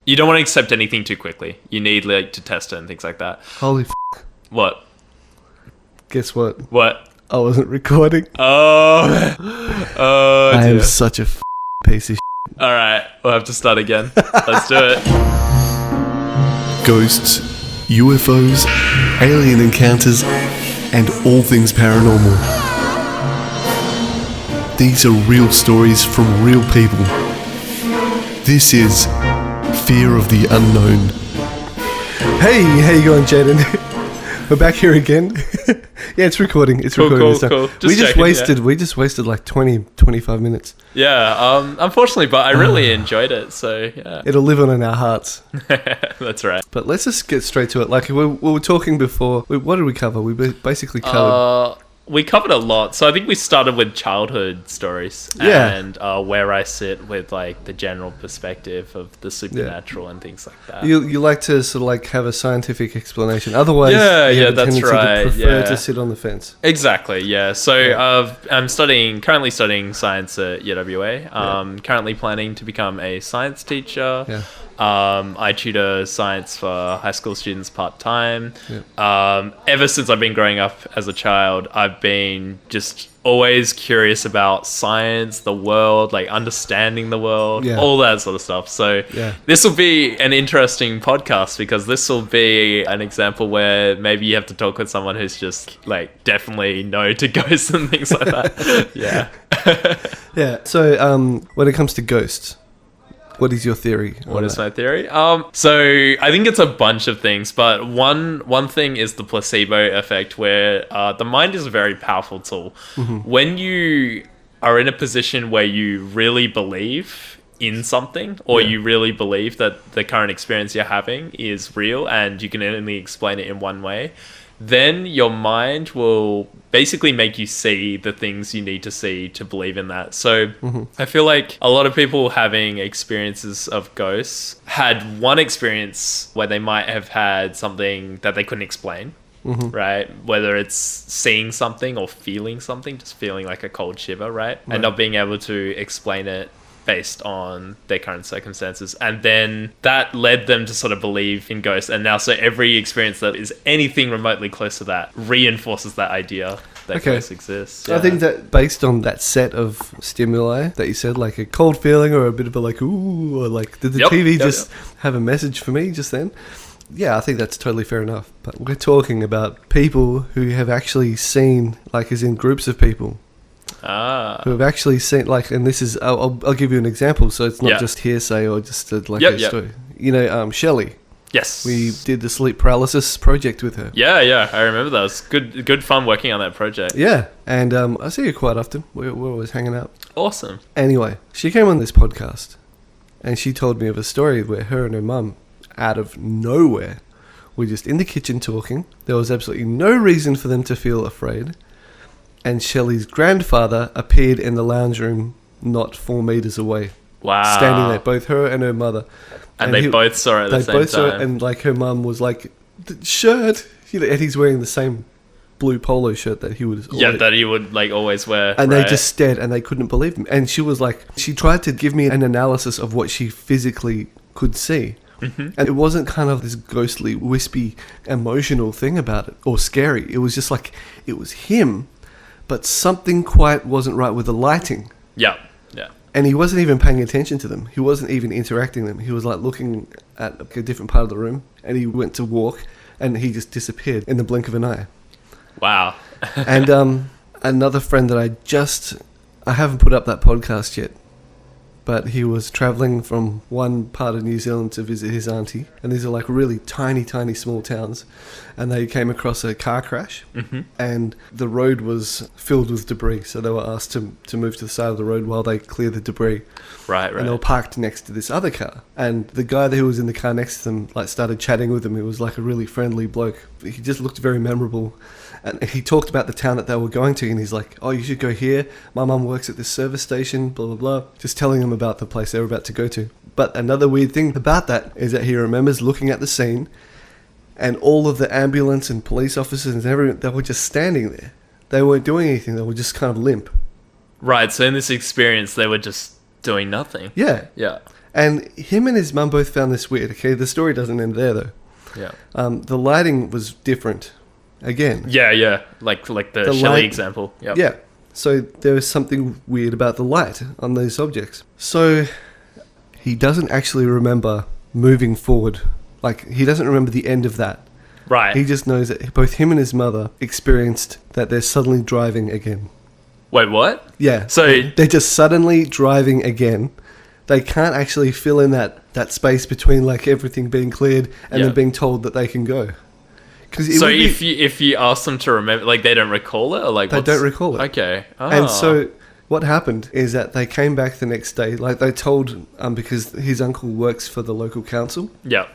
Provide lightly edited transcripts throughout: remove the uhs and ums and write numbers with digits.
You don't want to accept anything too quickly. You need like to test it and things like that. Holy What? Guess what? What? I wasn't recording. Oh. Oh, I am dear. such a piece of All right. We'll have to start again. Let's do it. Ghosts, UFOs, alien encounters, and all things paranormal. These are real stories from real people. This is Fear of the Unknown. Hey, how you going, Jayden? We're back here again. Yeah, it's recording. It's recording this time. Cool. We just wasted like 20, 25 minutes. Yeah, unfortunately, but I really enjoyed it, so yeah. It'll live on in our hearts. That's right. But let's just get straight to it. Like, we were talking before. What did we cover? We basically covered... We covered a lot. So I think we started with childhood stories and where I sit with like the general perspective of the supernatural and things like that. You like to sort of like have a scientific explanation. Otherwise, you have a that's tendency right. to prefer to sit on the fence. Exactly, yeah. So I'm currently studying science at UWA. Currently planning to become a science teacher. Yeah. I tutor science for high school students part-time. Ever since I've been growing up as a child, I've been just always curious about science, the world, like understanding the world, all that sort of stuff. So this will be an interesting podcast because this will be an example where maybe you have to talk with someone who's just like definitely no to ghosts and things like that. Yeah. So when it comes to ghosts, what is your theory? What is my theory? So I think it's a bunch of things, but one thing is the placebo effect, where the mind is a very powerful tool. Mm-hmm. When you are in a position where you really believe in something, or you really believe that the current experience you're having is real and you can only explain it in one way, then your mind will basically make you see the things you need to see to believe in that. So I feel like a lot of people having experiences of ghosts had one experience where they might have had something that they couldn't explain, right? Whether it's seeing something or feeling something, just feeling like a cold shiver, right? And not being able to explain it based on their current circumstances, and then that led them to sort of believe in ghosts, and now so every experience that is anything remotely close to that reinforces that idea that ghosts exist. I think that based on that set of stimuli that you said, like a cold feeling or a bit of a like ooh, or like did the TV just have a message for me just then? Yeah, I think that's totally fair enough. But we're talking about people who have actually seen, like as in groups of people who have actually seen, like, and this is, I'll give you an example, so it's not just hearsay or just a story. You know, Shelley. Yes. We did the sleep paralysis project with her. Yeah, I remember that. It was good fun working on that project. Yeah, and I see her quite often. We're always hanging out. Awesome. Anyway, she came on this podcast, and she told me of a story where her and her mum, out of nowhere, were just in the kitchen talking. There was absolutely no reason for them to feel afraid. And Shelley's grandfather appeared in the lounge room not 4 meters away. Wow. Standing there, both her and her mother. And they both saw it at the same time. They both saw it, and like her mum was like, the shirt, you know, and he's wearing the same blue polo shirt that he would always, that he would like always wear. And they just stared and they couldn't believe him. And she was like, she tried to give me an analysis of what she physically could see. Mm-hmm. And it wasn't kind of this ghostly, wispy, emotional thing about it, or scary. It was just like, it was him, but something quite wasn't right with the lighting. Yeah. And he wasn't even paying attention to them. He wasn't even interacting with them. He was like looking at a different part of the room, and he went to walk, and he just disappeared in the blink of an eye. Wow. And another friend that I haven't put up that podcast yet, but he was travelling from one part of New Zealand to visit his auntie. And these are like really tiny, tiny small towns. And they came across a car crash. Mm-hmm. And the road was filled with debris. So they were asked to move to the side of the road while they clear the debris. Right. And they were parked next to this other car. And the guy who was in the car next to them like started chatting with them. He was like a really friendly bloke. He just looked very memorable. And he talked about the town that they were going to, and he's like, oh, you should go here. My mum works at this service station, blah, blah, blah. Just telling him about the place they were about to go to. But another weird thing about that is that he remembers looking at the scene, and all of the ambulance and police officers and everyone, they were just standing there. They weren't doing anything. They were just kind of limp. Right, so in this experience, they were just doing nothing. Yeah. And him and his mum both found this weird. Okay, the story doesn't end there though. Yeah. The lighting was different. Again. Yeah. Like the Shelley example. Yep. Yeah. So there was something weird about the light on those objects. So he doesn't actually remember moving forward. Like, he doesn't remember the end of that. Right. He just knows that both him and his mother experienced that they're suddenly driving again. Wait, what? Yeah. So they're just suddenly driving again. They can't actually fill in that space between like everything being cleared and then being told that they can go. So if you ask them to remember, like, they don't recall it, or like they don't recall it. Okay. Oh. And so what happened is that they came back the next day. Like, they told because his uncle works for the local council. Yeah.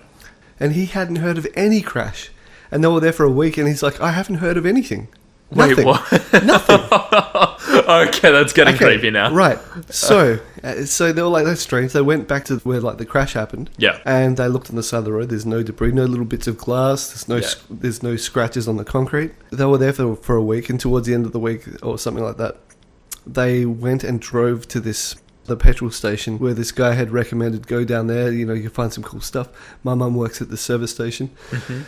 And he hadn't heard of any crash. And they were there for a week, and he's like, I haven't heard of anything. Wait, Nothing. what? Nothing. Okay, that's getting creepy now. Right. So they were like, that's strange. They went back to where like the crash happened. Yeah. And they looked on the side of the road. There's no debris, no little bits of glass. There's no scratches on the concrete. They were there for a week, and towards the end of the week or something like that, they went and drove to the petrol station where this guy had recommended go down there. You know, you find some cool stuff. My mum works at the service station. Mm-hmm.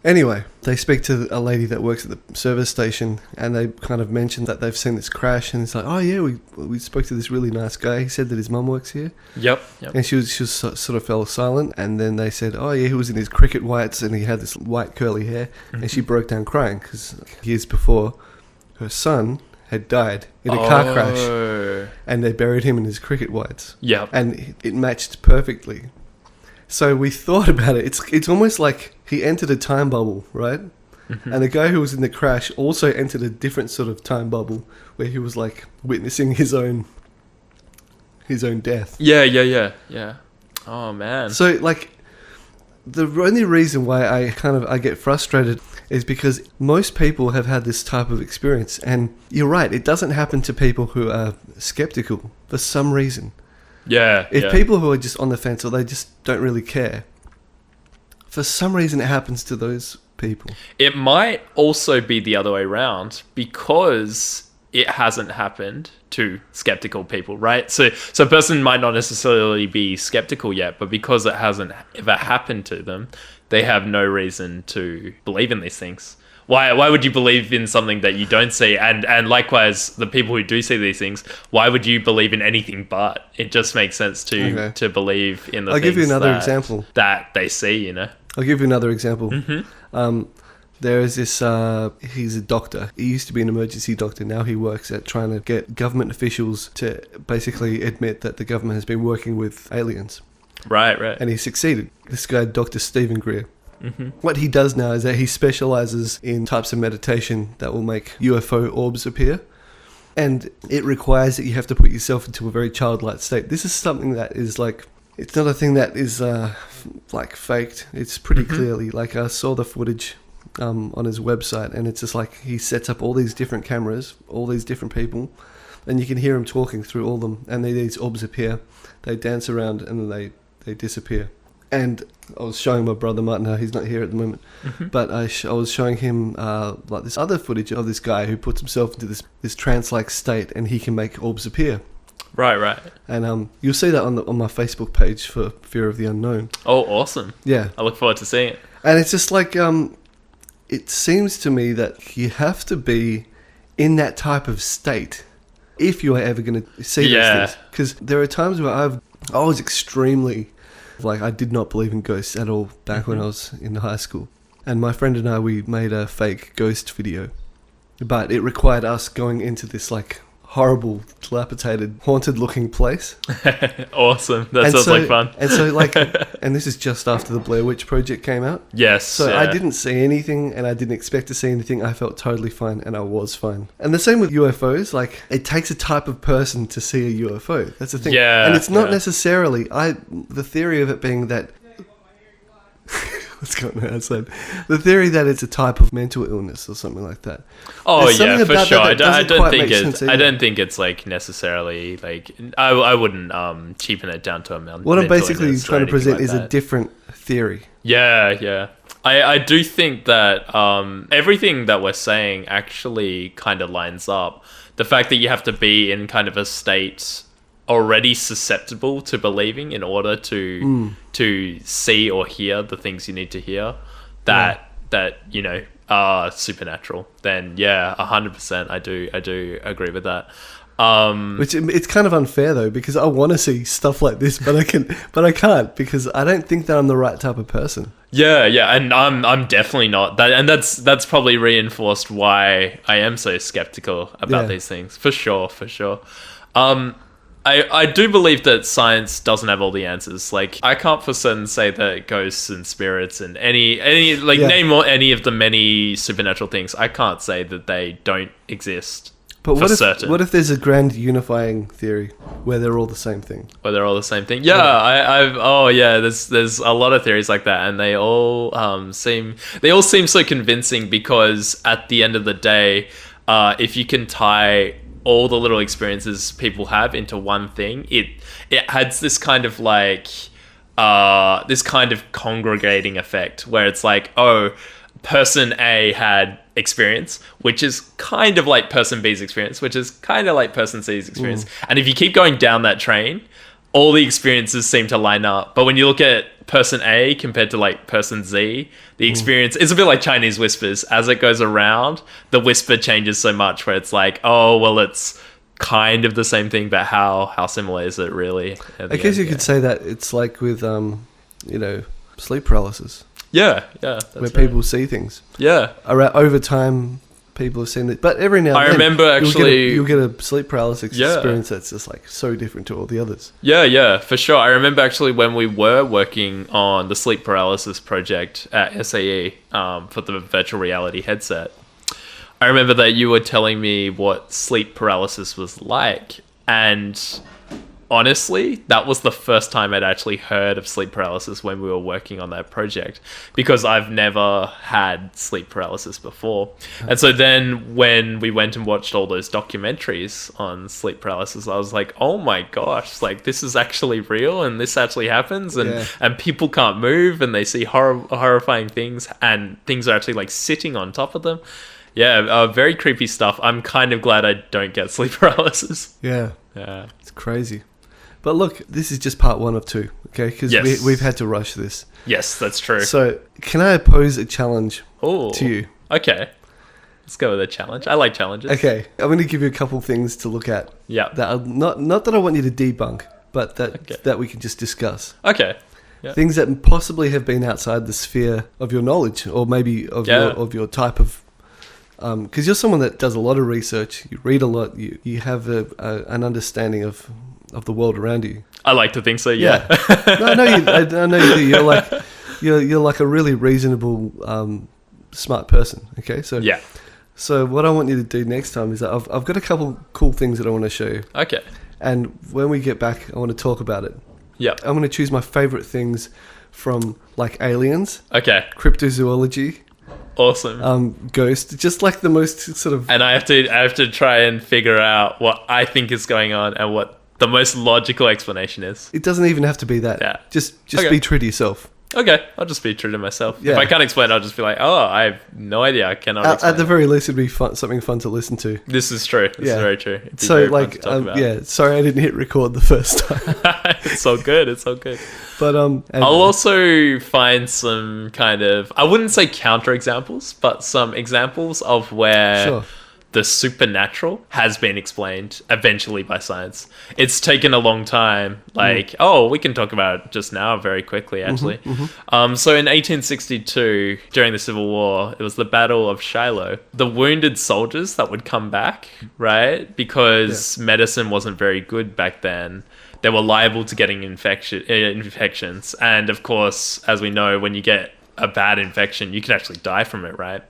Anyway, they speak to a lady that works at the service station, and they kind of mentioned that they've seen this crash, and it's like, oh yeah, we spoke to this really nice guy. He said that his mum works here. Yep. And she sort of fell silent, and then they said, oh yeah, he was in his cricket whites, and he had this white curly hair, and she broke down crying because years before, her son had died in a car crash, and they buried him in his cricket whites. Yeah. And it matched perfectly. So we thought about it. It's almost like he entered a time bubble, right? Mm-hmm. And the guy who was in the crash also entered a different sort of time bubble where he was like witnessing his own death. Yeah. Oh man. So like the only reason why I get frustrated is because most people have had this type of experience, and you're right, it doesn't happen to people who are skeptical for some reason. Yeah. If people who are just on the fence or they just don't really care, for some reason it happens to those people. It might also be the other way around because it hasn't happened to skeptical people, right? So a person might not necessarily be skeptical yet, but because it hasn't ever happened to them, they have no reason to believe in these things. Why would you believe in something that you don't see? And likewise, the people who do see these things, why would you believe in anything but? It just makes sense to believe in the I'll things give you another example. That they see, you know? I'll give you another example. Mm-hmm. There is this, he's a doctor. He used to be an emergency doctor. Now he works at trying to get government officials to basically admit that the government has been working with aliens. Right. And he succeeded. This guy, Dr. Stephen Greer. Mm-hmm. What he does now is that he specializes in types of meditation that will make UFO orbs appear. And it requires that you have to put yourself into a very childlike state. This is something that is like, it's not a thing that is like faked. It's pretty clearly, like I saw the footage on his website, and it's just like he sets up all these different cameras, all these different people, and you can hear him talking through all of them, and these orbs appear, they dance around, and then they disappear. And I was showing my brother Martin, he's not here at the moment, but I was showing him like this other footage of this guy who puts himself into this trance-like state, and he can make orbs appear. Right. And you'll see that on my Facebook page for Fear of the Unknown. Oh, awesome. Yeah. I look forward to seeing it. And it's just like, it seems to me that you have to be in that type of state if you are ever going to see these things. Because there are times where I was extremely... Like, I did not believe in ghosts at all back when I was in high school. And my friend and I, we made a fake ghost video. But it required us going into this, like, horrible, dilapidated, haunted-looking place. Awesome. That sounds like fun. And so, like, and this is just after the Blair Witch Project came out. Yes. So I didn't see anything, and I didn't expect to see anything. I felt totally fine, and I was fine. And the same with UFOs. Like, it takes a type of person to see a UFO. That's the thing. Yeah. And it's not necessarily... The theory of it being that... What's going on outside? The theory that it's a type of mental illness or something like that. Oh yeah, for sure. I don't think it's like necessarily like I wouldn't cheapen it down to a mental. What I'm basically trying to present like is a different theory. Yeah. I do think that everything that we're saying actually kind of lines up. The fact that you have to be in kind of a state already susceptible to believing in order to see or hear the things you need to hear that are supernatural, then 100% I do agree with that. Which it's kind of unfair though, because I want to see stuff like this, but I can't because I don't think that I'm the right type of person. Yeah, and I'm definitely not that, and that's probably reinforced why I am so skeptical about these things, for sure. I do believe that science doesn't have all the answers. Like, I can't for certain say that ghosts and spirits and name any of the many supernatural things. I can't say that they don't exist. But what if there's a grand unifying theory where they're all the same thing? Yeah, there's a lot of theories like that, and they all seem so convincing, because at the end of the day, if you can tie all the little experiences people have into one thing, it adds this kind of congregating effect where it's like, oh, person A had experience, which is kind of like person B's experience, which is kind of like person C's experience. And if you keep going down that train, all the experiences seem to line up. But when you look at person A compared to like person Z, the experience is a bit like Chinese whispers. As it goes around, the whisper changes so much where it's like, oh, well, it's kind of the same thing, but how similar is it really? I guess you could say that it's like with sleep paralysis. Yeah, where people see things. Yeah, over time, people have seen it, but every now and then, I remember actually you'll get a sleep paralysis experience that's just like so different to all the others. Yeah, for sure. I remember actually when we were working on the sleep paralysis project at SAE for the virtual reality headset. I remember that you were telling me what sleep paralysis was like, and honestly, that was the first time I'd actually heard of sleep paralysis when we were working on that project, because I've never had sleep paralysis before. And so then when we went and watched all those documentaries on sleep paralysis, I was like, oh my gosh, like this is actually real and this actually happens, and people can't move and they see horrifying things, and things are actually like sitting on top of them. Yeah, very creepy stuff. I'm kind of glad I don't get sleep paralysis. Yeah. It's crazy. But look, this is just part 1 of 2, okay? Because we've had to rush this. Yes, that's true. So, can I pose a challenge to you? Okay. Let's go with a challenge. I like challenges. Okay. I'm going to give you a couple things to look at. Yeah. That are not that I want you to debunk, but that we can just discuss. Okay. Yeah. Things that possibly have been outside the sphere of your knowledge, or maybe of your type of... Because you're someone that does a lot of research, you read a lot, you have an understanding of the world around you. I like to think so. Yeah. I know you do. You're like a really reasonable, smart person. Okay. So yeah. So what I want you to do next time is that I've got a couple cool things that I want to show you. Okay. And when we get back, I want to talk about it. Yeah. I'm going to choose my favorite things from like aliens. Okay. Cryptozoology. Awesome. Ghost, just like the most sort of... And I have to try and figure out what I think is going on and what the most logical explanation is. It doesn't even have to be that. Yeah. Just be true to yourself. Okay, I'll just be true to myself. Yeah. If I can't explain, I'll just be like, oh, I have no idea. I cannot explain. At the very least, it'd be something fun to listen to. This is true. This is very true. So, like, sorry I didn't hit record the first time. It's all good. It's all good. But I'll also find some kind of, I wouldn't say counter examples, but some examples of where the supernatural has been explained eventually by science. It's taken a long time. Like, we can talk about it just now very quickly, actually. So in 1862, during the Civil War, it was the Battle of Shiloh. The wounded soldiers that would come back, right? Because medicine wasn't very good back then. They were liable to getting infections. And of course, as we know, when you get a bad infection, you can actually die from it, right?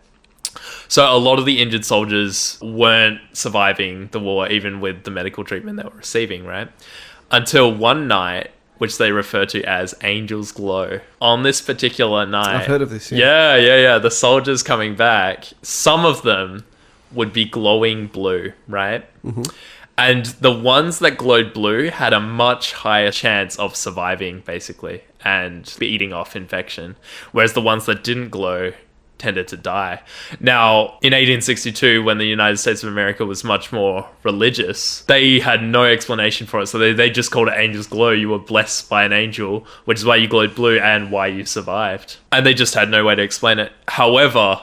So a lot of the injured soldiers weren't surviving the war, even with the medical treatment they were receiving, right? Until one night, which they refer to as Angel's Glow. On this particular night... I've heard of this, Yeah. The soldiers coming back, some of them would be glowing blue, right? And the ones that glowed blue had a much higher chance of surviving, basically, and beating off infection. Whereas the ones that didn't glow tended to die. Now, in 1862, when the United States of America was much more religious, they had no explanation for it. So they just called it angel's glow. You were blessed by an angel, which is why you glowed blue and why you survived. And they just had no way to explain it. However,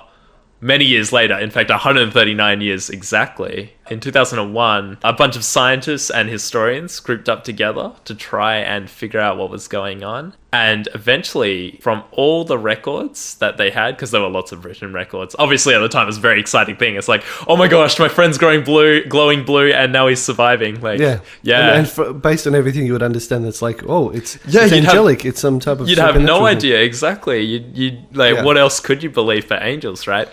many years later, in fact, 139 years exactly, in 2001, a bunch of scientists and historians grouped up together to try and figure out what was going on. And eventually, from all the records that they had, because there were lots of written records, obviously at the time it was a very exciting thing. It's like, oh my gosh, my friend's glowing blue, and now he's surviving. Like, yeah. And based on everything, you would understand that's like, oh, it's angelic. It's some type of. You'd have no idea exactly. You'd what else could you believe but angels, right?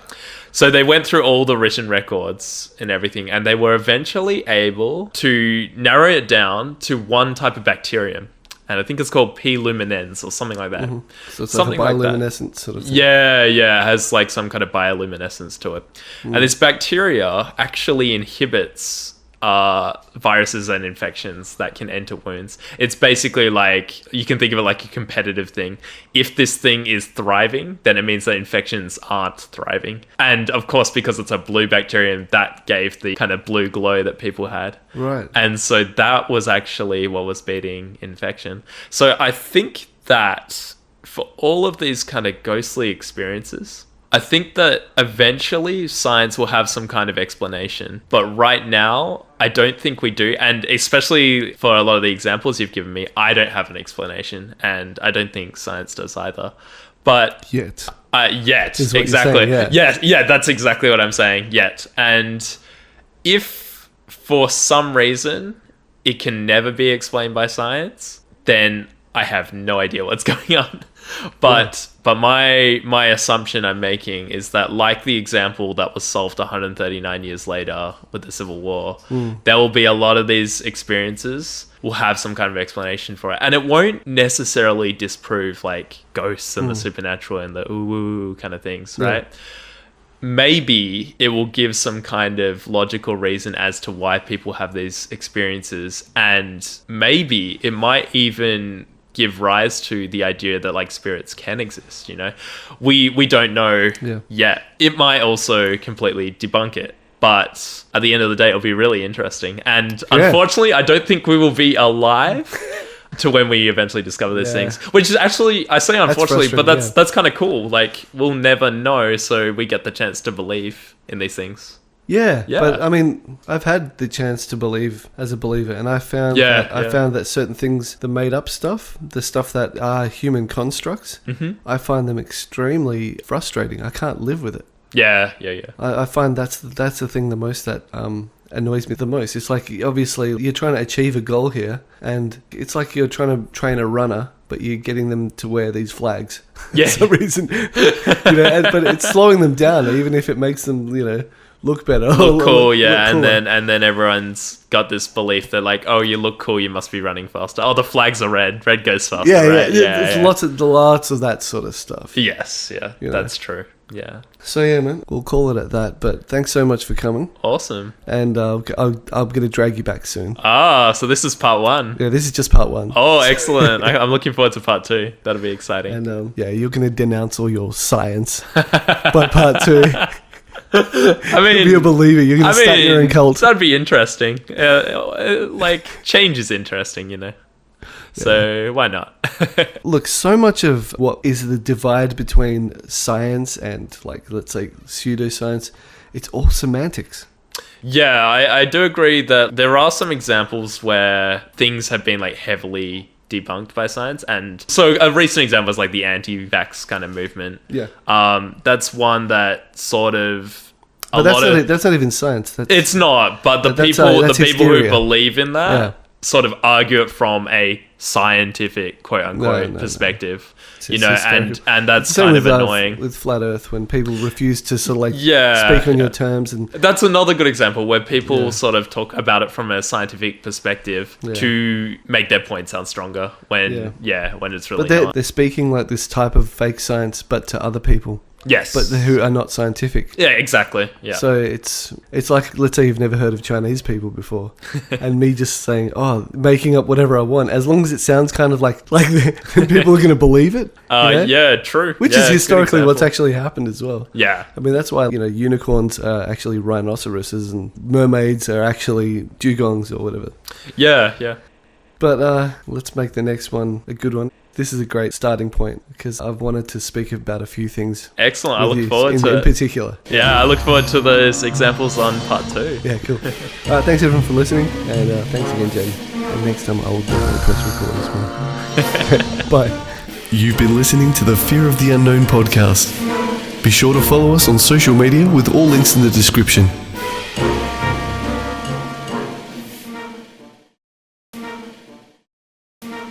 So they went through all the written records and everything, and they were eventually able to narrow it down to one type of bacterium. And I think it's called P. luminens or something like that. Mm-hmm. So it's something like a bioluminescent sort of thing. Yeah, it has like some kind of bioluminescence to it. And this bacteria actually inhibits viruses and infections that can enter wounds. It's basically like, you can think of it like a competitive thing. If this thing is thriving, then it means that infections aren't thriving. And of course, because it's a blue bacterium, that gave the kind of blue glow that people had. Right. And so that was actually what was beating infection. So I think that for all of these kind of ghostly experiences, I think that eventually science will have some kind of explanation. But right now, I don't think we do. And especially for a lot of the examples you've given me, I don't have an explanation. And I don't think science does either. But yet, exactly. Saying, yeah, that's exactly what I'm saying. Yet. And if for some reason it can never be explained by science, then I have no idea what's going on. But my assumption I'm making is that, like the example that was solved 139 years later with the Civil War, there will be a lot of these experiences will have some kind of explanation for it. And it won't necessarily disprove like ghosts and the supernatural and the ooh kind of things, right? Maybe it will give some kind of logical reason as to why people have these experiences. And maybe it might even give rise to the idea that like spirits can exist, you know. We don't know yet. It might also completely debunk it, but at the end of the day it'll be really interesting. And unfortunately I don't think we will be alive to when we eventually discover these things, which is actually, I say unfortunately, but that's kind of cool. Like, we'll never know, so we get the chance to believe in these things. Yeah, but I mean, I've had the chance to believe as a believer, and I found that certain things, the made up stuff, the stuff that are human constructs, I find them extremely frustrating. I can't live with it. Yeah. I find that's the thing the most that annoys me the most. It's like, obviously you're trying to achieve a goal here, and it's like you're trying to train a runner, but you're getting them to wear these flags for some reason. But it's slowing them down, even if it makes them, look better. Look cool, and then everyone's got this belief that like, oh, you look cool, you must be running faster. Oh, the flags are red. Red goes faster. Right? There's lots of that sort of stuff. Yes, that's true. Yeah. So yeah, man, we'll call it at that. But thanks so much for coming. Awesome. And I'm gonna drag you back soon. So this is part 1. Yeah, this is just part 1. Oh, excellent! I'm looking forward to part 2. That'll be exciting. And you're gonna denounce all your science by part 2. I mean, you'll be a believer. You're going to start your own cult. That'd be interesting. Like, change is interesting, So why not? Look, so much of what is the divide between science and, like, let's say, pseudoscience, it's all semantics. Yeah, I do agree that there are some examples where things have been, like, heavily debunked by science. And so a recent example is like the anti-vax kind of movement. That's one that sort of that's not even science. It's not, but the people who believe in that sort of argue it from a scientific quote unquote perspective. And that's kind of annoying with flat earth, when people refuse to sort of like speak on your terms. And that's another good example where people sort of talk about it from a scientific perspective to make their point sound stronger when it's really but they're speaking like this type of fake science, but to other people. Yes. but who are not scientific. Yeah, exactly. Yeah. So it's like, let's say you've never heard of Chinese people before, and me just saying, making up whatever I want, as long as it sounds kind of like people are going to believe it. Yeah, true. Which Yeah, is historically good what's example. actually happened as well. Yeah. I mean, that's why, unicorns are actually rhinoceroses and mermaids are actually dugongs or whatever. Yeah. But let's make the next one a good one. This is a great starting point because I've wanted to speak about a few things. Excellent. I with look you forward to in it. particular. Yeah, I look forward to those examples on part 2. Yeah, cool. Thanks everyone for listening, and thanks again, Jayden. And next time I will definitely press record as well. Bye. You've been listening to the Fear of the Unknown podcast. Be sure to follow us on social media with all links in the description.